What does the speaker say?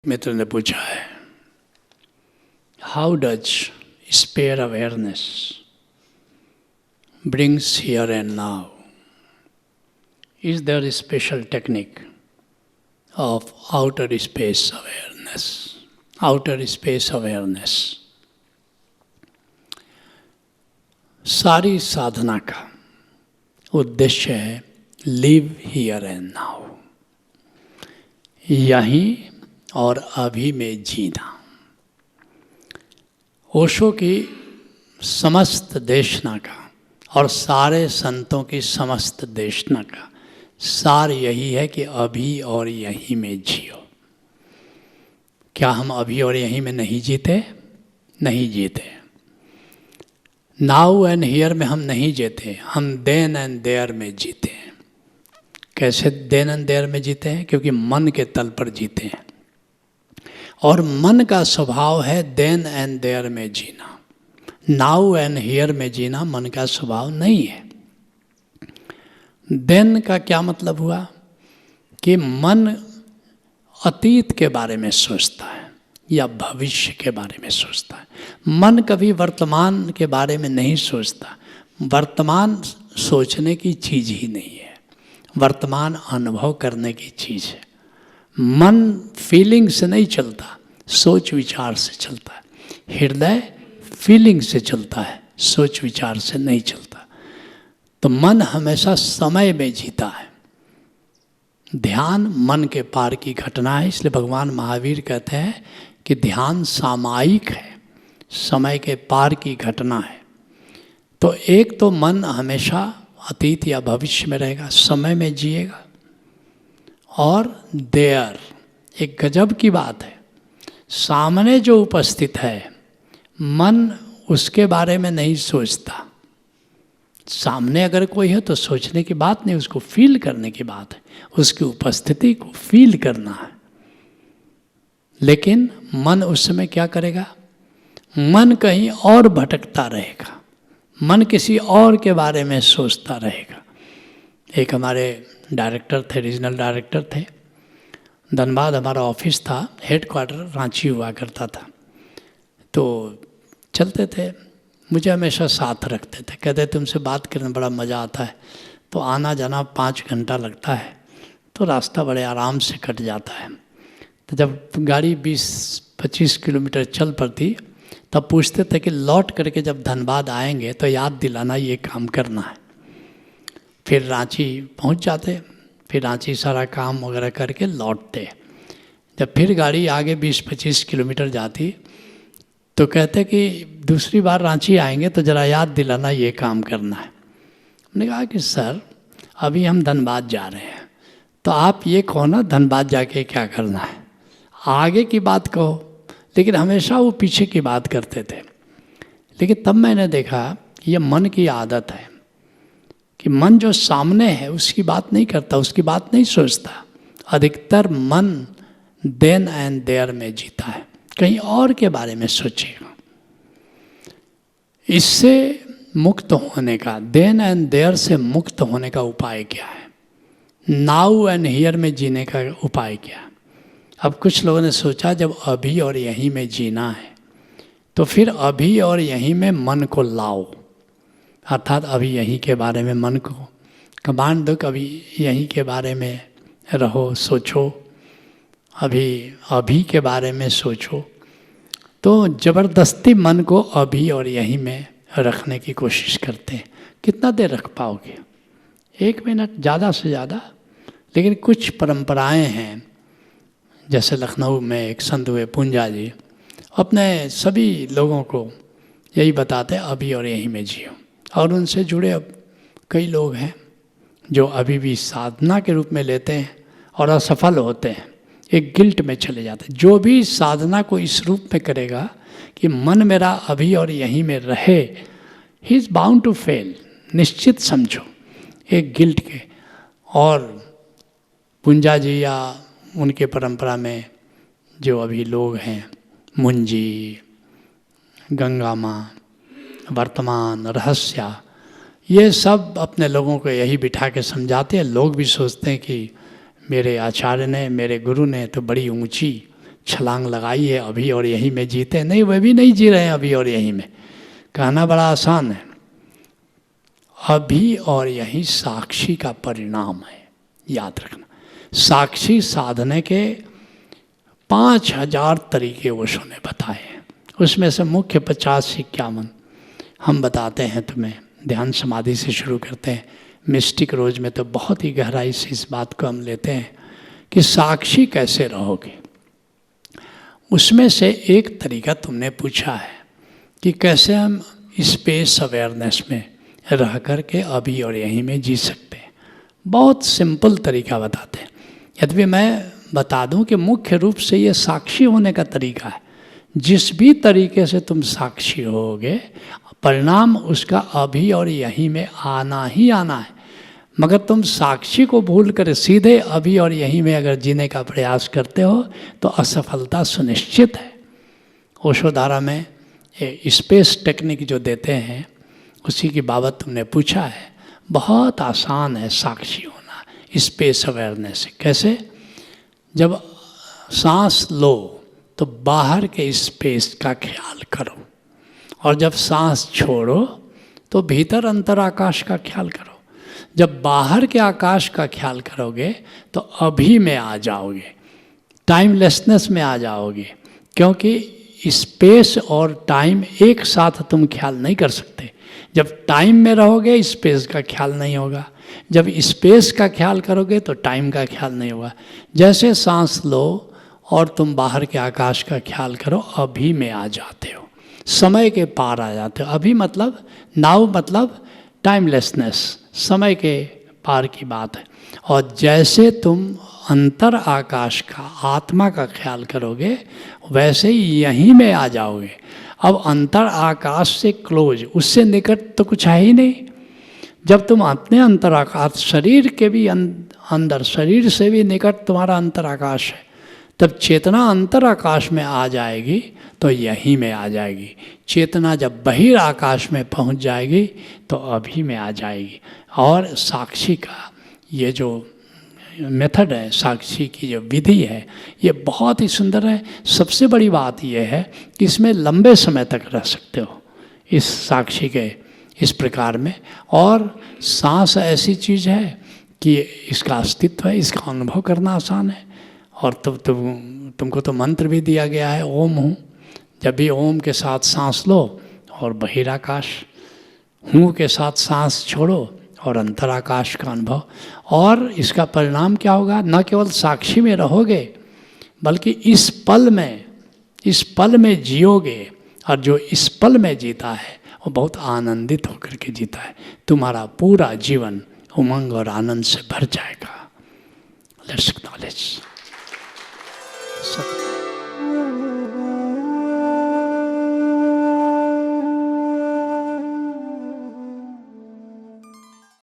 मित्र ने पूछा है, how does spare awareness brings here and now? Is there a special technique of outer space awareness? Outer space awareness सारी साधना का उद्देश्य है लिव हियर एंड नाउ, यहीं और अभी में जीना। ओशो की समस्त देशना का और सारे संतों की समस्त देशना का सार यही है कि अभी और यहीं में जियो। क्या हम अभी और यहीं में नहीं जीते? नहीं जीते। नाउ एंड हियर में हम नहीं जीते, हम देन एंड देयर में जीते हैं। कैसे देन एंड देयर में जीते हैं? क्योंकि मन के तल पर जीते हैं और मन का स्वभाव है देन एंड देयर में जीना। नाउ एंड हियर में जीना मन का स्वभाव नहीं है। देन का क्या मतलब हुआ कि मन अतीत के बारे में सोचता है या भविष्य के बारे में सोचता है। मन कभी वर्तमान के बारे में नहीं सोचता। वर्तमान सोचने की चीज़ ही नहीं है, वर्तमान अनुभव करने की चीज़ है। मन फीलिंग से नहीं चलता, सोच विचार से चलता है। हृदय फीलिंग से चलता है, सोच विचार से नहीं चलता। तो मन हमेशा समय में जीता है। ध्यान मन के पार की घटना है। इसलिए भगवान महावीर कहते हैं कि ध्यान सामायिक है, समय के पार की घटना है। तो एक तो मन हमेशा अतीत या भविष्य में रहेगा, समय में जिएगा। और देयर एक गजब की बात है, सामने जो उपस्थित है मन उसके बारे में नहीं सोचता। सामने अगर कोई है तो सोचने की बात नहीं, उसको फील करने की बात है, उसकी उपस्थिति को फील करना है। लेकिन मन उस समय क्या करेगा? मन कहीं और भटकता रहेगा, मन किसी और के बारे में सोचता रहेगा। एक हमारे डायरेक्टर थे, रीजनल डायरेक्टर थे, धनबाद हमारा ऑफिस था, हेडक्वार्टर रांची हुआ करता था। तो चलते थे, मुझे हमेशा साथ रखते थे, कहते तुमसे बात करने में बड़ा मज़ा आता है। तो आना जाना 5 घंटा लगता है, तो रास्ता बड़े आराम से कट जाता है। तो जब गाड़ी 20-25 किलोमीटर चल पड़ती तब पूछते थे कि लौट करके जब धनबाद आएंगे तो याद दिलाना ये काम करना है। फिर रांची पहुंच जाते, फिर रांची सारा काम वगैरह करके लौटते। जब फिर गाड़ी आगे 20-25 किलोमीटर जाती तो कहते कि दूसरी बार रांची आएंगे तो ज़रा याद दिलाना ये काम करना है। हमने कहा कि सर अभी हम धनबाद जा रहे हैं, तो आप ये कहो ना धनबाद जाके क्या करना है, आगे की बात कहो। लेकिन हमेशा वो पीछे की बात करते थे। लेकिन तब मैंने देखा ये मन की आदत है कि मन जो सामने है उसकी बात नहीं करता, उसकी बात नहीं सोचता। अधिकतर मन देन एंड देयर में जीता है, कहीं और के बारे में सोचेगा। इससे मुक्त होने का, देन एंड देयर से मुक्त होने का उपाय क्या है? नाउ एंड हियर में जीने का उपाय क्या है? अब कुछ लोगों ने सोचा जब अभी और यहीं में जीना है तो फिर अभी और यहीं में मन को लाओ, अर्थात अभी यहीं के बारे में मन को कमांड दो, कभी यहीं के बारे में रहो, सोचो, अभी के बारे में सोचो। तो ज़बरदस्ती मन को अभी और यहीं में रखने की कोशिश करते हैं। कितना देर रख पाओगे? 1 मिनट ज़्यादा से ज़्यादा। लेकिन कुछ परंपराएं हैं, जैसे लखनऊ में एक संत हुए पूंजा जी, अपने सभी लोगों को यही बताते हैं अभी और यहीं में जियो। और उनसे जुड़े अब कई लोग हैं जो अभी भी साधना के रूप में लेते हैं और असफल होते हैं, एक गिल्ट में चले जाते हैं। जो भी साधना को इस रूप में करेगा कि मन मेरा अभी और यहीं में रहे, he is bound to fail, निश्चित समझो, एक गिल्ट के। और पूंजा जी या उनके परंपरा में जो अभी लोग हैं, मुंजी, गंगा माँ, वर्तमान, रहस्या, ये सब अपने लोगों को यही बिठा के समझाते हैं। लोग भी सोचते हैं कि मेरे आचार्य ने, मेरे गुरु ने तो बड़ी ऊंची छलांग लगाई है अभी और यहीं में जीते, नहीं, वे भी नहीं जी रहे हैं अभी और यहीं में। कहना बड़ा आसान है, अभी और यहीं साक्षी का परिणाम है, याद रखना। साक्षी साधने के 5000 तरीके ओशो ने बताए हैं, उसमें से मुख्य 50-51 हम बताते हैं तुम्हें। ध्यान समाधि से शुरू करते हैं, मिस्टिक रोज में तो बहुत ही गहराई से इस बात को हम लेते हैं कि साक्षी कैसे रहोगे। उसमें से एक तरीका तुमने पूछा है कि कैसे हम स्पेस अवेयरनेस में रह कर के अभी और यहीं में जी सकते हैं। बहुत सिंपल तरीका बताते हैं, यद्यपि मैं बता दूं कि मुख्य रूप से ये साक्षी होने का तरीका है। जिस भी तरीके से तुम साक्षी होगे, परिणाम उसका अभी और यहीं में आना ही आना है। मगर तुम साक्षी को भूल कर सीधे अभी और यहीं में अगर जीने का प्रयास करते हो तो असफलता सुनिश्चित है। ओशोधारा में स्पेस टेक्निक जो देते हैं उसी की बाबत तुमने पूछा है। बहुत आसान है साक्षी होना स्पेस अवेयरनेस से। कैसे? जब सांस लो तो बाहर के स्पेस का ख्याल करो, और जब सांस छोड़ो तो भीतर अंतराकाश का ख्याल करो। जब बाहर के आकाश का ख्याल करोगे तो अभी में आ जाओगे, टाइमलेसनेस में आ जाओगे, क्योंकि स्पेस और टाइम एक साथ तुम ख्याल नहीं कर सकते। जब टाइम में रहोगे स्पेस का ख्याल नहीं होगा, जब स्पेस का ख्याल करोगे तो टाइम का ख्याल नहीं होगा। जैसे सांस लो और तुम बाहर के आकाश का ख्याल करो, अभी में आ जाते हो, समय के पार आ जाते हो। अभी मतलब नाउ मतलब टाइमलेसनेस, समय के पार की बात है। और जैसे तुम अंतर आकाश का, आत्मा का ख्याल करोगे, वैसे ही यहीं में आ जाओगे। अब अंतर आकाश से क्लोज, उससे निकट तो कुछ है ही नहीं। जब तुम अपने अंतर आकाश, शरीर के भी अंदर, शरीर से भी निकट तुम्हारा अंतर आकाश है, तब चेतना अंतर आकाश में आ जाएगी तो यहीं में आ जाएगी। चेतना जब बहिर आकाश में पहुंच जाएगी तो अभी में आ जाएगी। और साक्षी का ये जो मेथड है, साक्षी की जो विधि है, ये बहुत ही सुंदर है। सबसे बड़ी बात ये है कि इसमें लंबे समय तक रह सकते हो इस साक्षी के इस प्रकार में। और सांस ऐसी चीज़ है कि इसका अस्तित्व है, इसका अनुभव करना आसान है। और तुमको तो मंत्र भी दिया गया है, ओम हूँ। जब भी ओम के साथ सांस लो और बहिराकाश, हूँ के साथ सांस छोड़ो और अंतराकाश का अनुभव। और इसका परिणाम क्या होगा? न केवल साक्षी में रहोगे बल्कि इस पल में जियोगे। और जो इस पल में जीता है वो बहुत आनंदित होकर के जीता है। तुम्हारा पूरा जीवन उमंग और आनंद से भर जाएगा। Let's acknowledge.